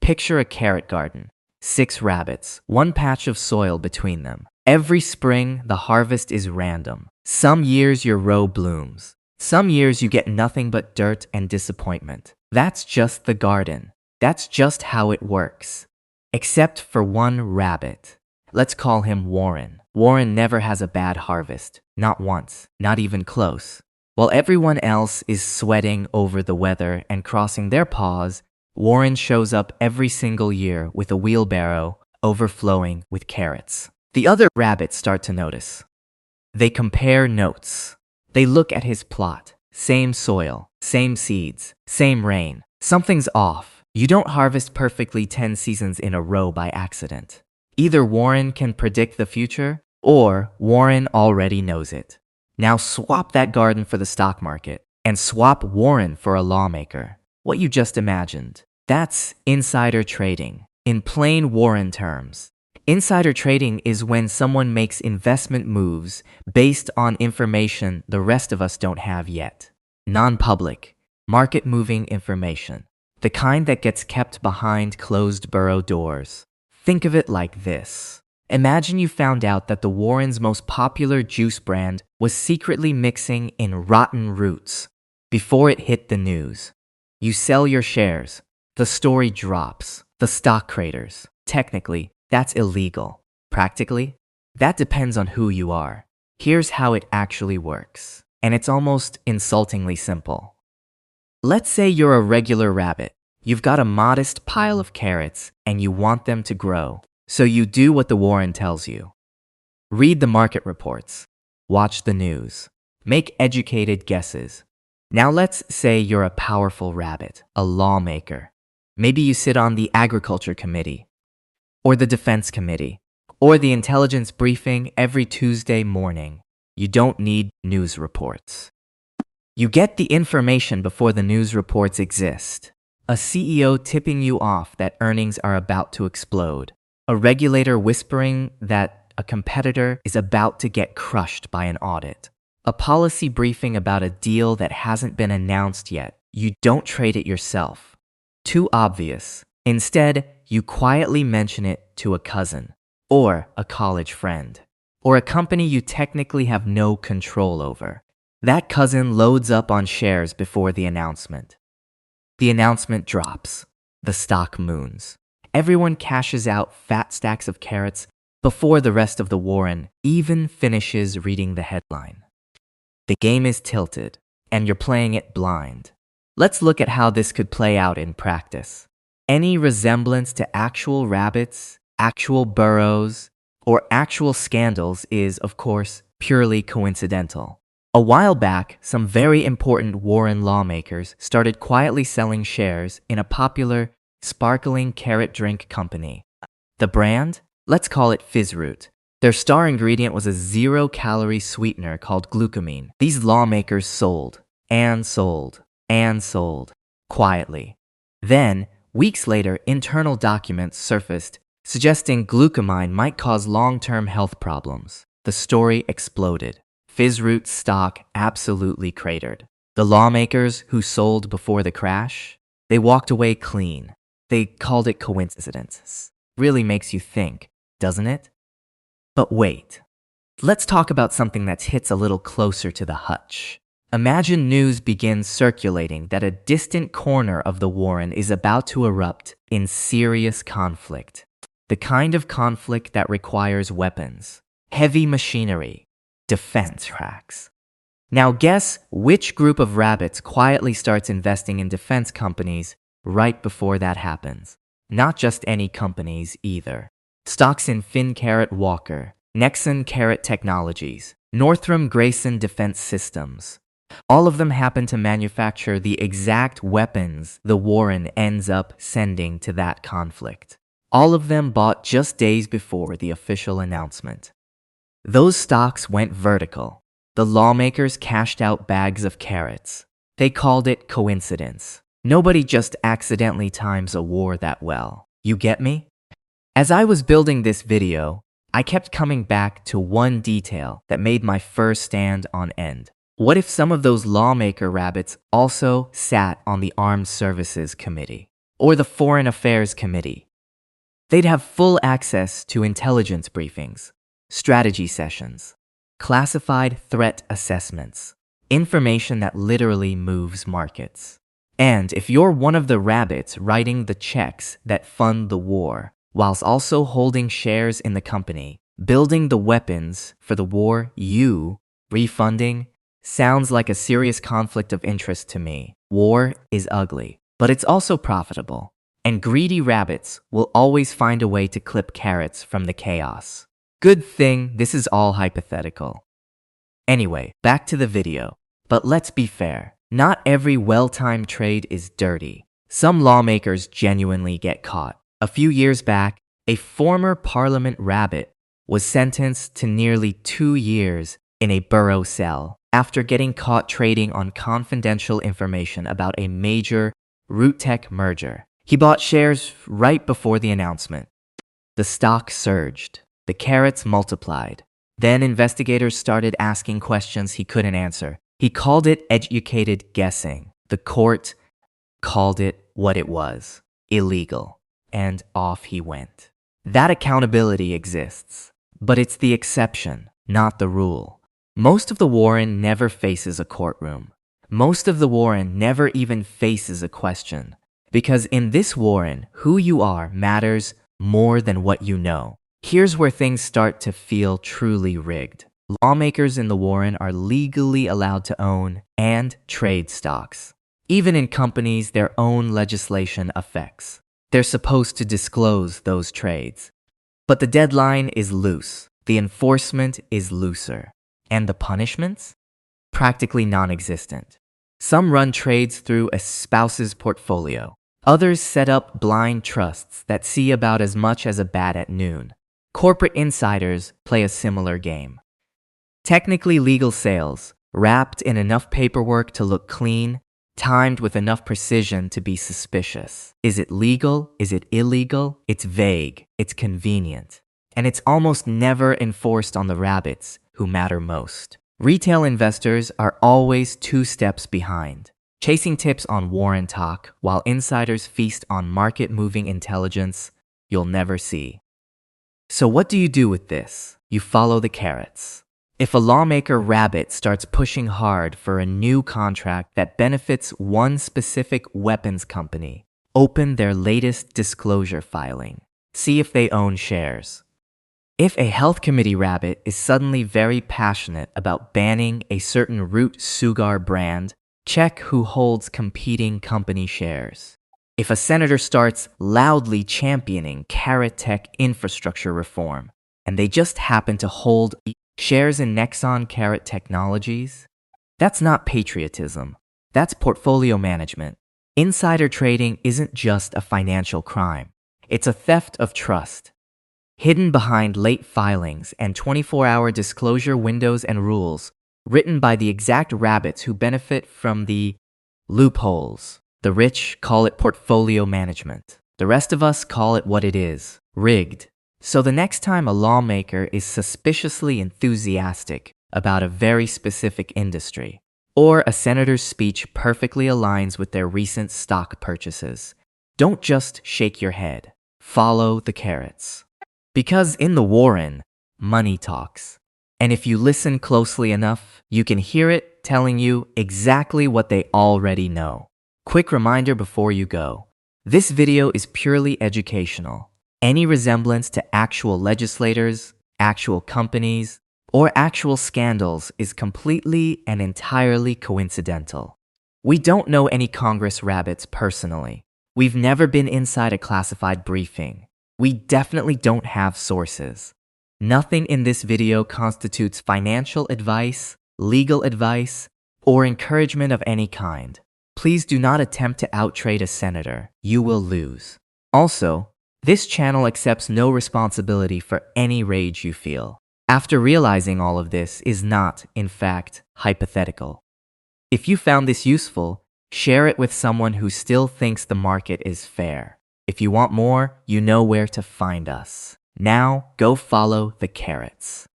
Picture a carrot garden. 6 rabbits, 1 patch of soil between them. Every spring, the harvest is random. Some years your row blooms. Some years you get nothing but dirt and disappointment. That's just the garden. That's just how it works. Except for one rabbit. Let's call him Warren. Warren never has a bad harvest. Not once. Not even close. While everyone else is sweating over the weather and crossing their paws, Warren shows up every single year with a wheelbarrow overflowing with carrots. The other rabbits start to notice. They compare notes. They look at his plot. Same soil, same seeds, same rain. Something's off. You don't harvest perfectly 10 seasons in a row by accident. Either Warren can predict the future, or Warren already knows it. Now swap that garden for the stock market, and swap Warren for a lawmaker. What you just imagined. That's insider trading. In plain Warren terms, insider trading is when someone makes investment moves based on information the rest of us don't have yet. Non-public, market-moving information. The kind that gets kept behind closed burrow doors. Think of it like this. Imagine you found out that the Warrens' most popular juice brand was secretly mixing in rotten roots before it hit the news. You sell your shares. The story drops. The stock craters. Technically, that's illegal. Practically, that depends on who you are. Here's how it actually works. And it's almost insultingly simple. Let's say you're a regular rabbit. You've got a modest pile of carrots and you want them to grow. So you do what the Warren tells you. Read the market reports. Watch the news. Make educated guesses. Now let's say you're a powerful rabbit, a lawmaker. Maybe you sit on the Agriculture Committee, or the Defense Committee, or the Intelligence Briefing every Tuesday morning. You don't need news reports. You get the information before the news reports exist. A CEO tipping you off that earnings are about to explode. A regulator whispering that a competitor is about to get crushed by an audit. A policy briefing about a deal that hasn't been announced yet. You don't trade it yourself. Too obvious. Instead, you quietly mention it to a cousin, or a college friend, or a company you technically have no control over. That cousin loads up on shares before the announcement. The announcement drops. The stock moons. Everyone cashes out fat stacks of carrots before the rest of the Warren even finishes reading the headline. The game is tilted, and you're playing it blind. Let's look at how this could play out in practice. Any resemblance to actual rabbits, actual burrows, or actual scandals is, of course, purely coincidental. A while back, some very important Warren lawmakers started quietly selling shares in a popular, sparkling carrot drink company. The brand? Let's call it Fizzroot. Their star ingredient was a 0-calorie sweetener called glucamine. These lawmakers sold, and sold, and sold, quietly. Then, weeks later, internal documents surfaced suggesting glucamine might cause long-term health problems. The story exploded. Fizzroot's stock absolutely cratered. The lawmakers who sold before the crash, they walked away clean. They called it coincidence. Really makes you think, doesn't it? But wait. Let's talk about something that hits a little closer to the hutch. Imagine news begins circulating that a distant corner of the Warren is about to erupt in serious conflict. The kind of conflict that requires weapons, heavy machinery, defense tracks. Now guess which group of rabbits quietly starts investing in defense companies right before that happens. Not just any companies either. Stocks in FinCarrot Walker, Nexon Carrot Technologies, Northrop Grayson Defense Systems. All of them happen to manufacture the exact weapons the Warren ends up sending to that conflict. All of them bought just days before the official announcement. Those stocks went vertical. The lawmakers cashed out bags of carrots. They called it coincidence. Nobody just accidentally times a war that well. You get me? As I was building this video, I kept coming back to one detail that made my fur stand on end. What if some of those lawmaker rabbits also sat on the Armed Services Committee? or the Foreign Affairs Committee. They'd have full access to intelligence briefings, strategy sessions, classified threat assessments, information that literally moves markets. And if you're one of the rabbits writing the checks that fund the war, whilst also holding shares in the company, building the weapons for the war, refunding, sounds like a serious conflict of interest to me. War is ugly, but it's also profitable. And greedy rabbits will always find a way to clip carrots from the chaos. Good thing this is all hypothetical. Anyway, back to the video. But let's be fair. Not every well-timed trade is dirty. Some lawmakers genuinely get caught. A few years back, a former parliament rabbit was sentenced to nearly 2 years in a borough cell after getting caught trading on confidential information about a major root tech merger. He bought shares right before the announcement. The stock surged. The carrots multiplied. Then investigators started asking questions he couldn't answer. He called it educated guessing. The court called it what it was, illegal. And off he went. That accountability exists, but it's the exception, not the rule. Most of the Warren never faces a courtroom. Most of the Warren never even faces a question. Because in this Warren, who you are matters more than what you know. Here's where things start to feel truly rigged. Lawmakers in the Warren are legally allowed to own and trade stocks, even in companies their own legislation affects. They're supposed to disclose those trades. But the deadline is loose. The enforcement is looser. And the punishments? Practically non-existent. Some run trades through a spouse's portfolio. Others set up blind trusts that see about as much as a bat at noon. Corporate insiders play a similar game. Technically legal sales, wrapped in enough paperwork to look clean, timed with enough precision to be suspicious. Is it legal? Is it illegal? It's vague. It's convenient. And it's almost never enforced on the rabbits who matter most. Retail investors are always 2 steps behind, chasing tips on Warren talk while insiders feast on market-moving intelligence you'll never see. So what do you do with this? You follow the carrots. If a lawmaker rabbit starts pushing hard for a new contract that benefits one specific weapons company, open their latest disclosure filing. See if they own shares. If a health committee rabbit is suddenly very passionate about banning a certain root sugar brand, check who holds competing company shares. If a senator starts loudly championing carrot tech infrastructure reform, and they just happen to hold shares in Nexon Carrot Technologies, that's not patriotism. That's portfolio management. Insider trading isn't just a financial crime. It's a theft of trust. Hidden behind late filings and 24-hour disclosure windows and rules written by the exact rabbits who benefit from the loopholes. The rich call it portfolio management. The rest of us call it what it is, rigged. So the next time a lawmaker is suspiciously enthusiastic about a very specific industry, or a senator's speech perfectly aligns with their recent stock purchases, don't just shake your head. Follow the carrots. Because in the Warren, money talks. And if you listen closely enough, you can hear it telling you exactly what they already know. Quick reminder before you go. This video is purely educational. Any resemblance to actual legislators, actual companies, or actual scandals is completely and entirely coincidental. We don't know any Congress rabbits personally. We've never been inside a classified briefing. We definitely don't have sources. Nothing in this video constitutes financial advice, legal advice, or encouragement of any kind. Please do not attempt to outtrade a senator. You will lose. Also, this channel accepts no responsibility for any rage you feel. After realizing all of this is not, in fact, hypothetical. If you found this useful, share it with someone who still thinks the market is fair. If you want more, you know where to find us. Now, go follow the carrots.